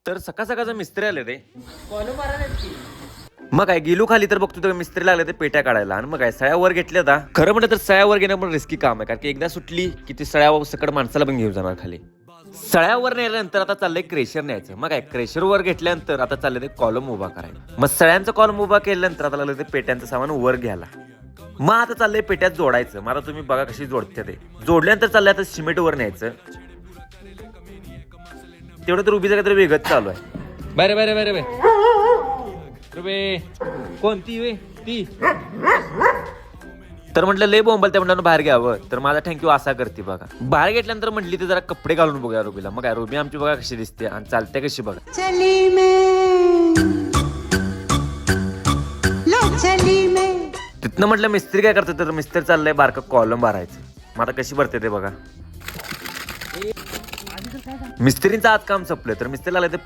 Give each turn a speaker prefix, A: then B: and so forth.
A: तर सकाळ सकाळचा मिस्त्री आले रे. मग काय गेलो खाली तर बघतो तर मिस्त्री लागले ते पेट्या काढायला. आणि मग काय सळ्यावर घेतल्या आता. खरं म्हटलं तर सळ्यावर घेणं पण रिस्की काम आहे, कारण की एकदा सुटली की ती सळ्यावर सकड माणसाला पण घेऊन जाणार खाली. सळ्यावर नेल्यानंतर आता चाललंय क्रेशर न्यायचं. मग काय क्रेशर वर घेतल्यानंतर आता चाललंय ते कॉलम उभा करायला. मग सळ्यांचा कॉलम उभा केल्यानंतर आता लागलं ते पेट्यांचं सामान वर घ्यायला. मग आता चाललंय पेट्यात जोडायचं. मग आता तुम्ही बघा कशी जोडते ते. जोडल्यानंतर चाललंय आता सिमेंट वर न्यायचं. तेवढं तर उभी जागा तर वेगळंच चालू आहे.
B: बरे बरे बरे बरे कोणती वे ती.
A: तर म्हटलं लय बोंबल त्या म्हणलं बाहेर घ्यावं. तर माझा थँक्यू असा करते बघा. बाहेर घेतल्यानंतर म्हटली ते जरा कपडे घालून बघूया रुबीला. मग काय रुबी आमची बघा कशी दिसते आणि चालते कशी बघा.
C: चली मैं लो चली मैं.
A: तिथनं म्हटलं मिस्त्री काय करते, तर मिस्त्री चाललंय बारका कॉलम भरायचं. मग आता कशी भरते ते बघा. मिस्त्रींचं आज काम संपलं तर मिस्त्री लागलं ते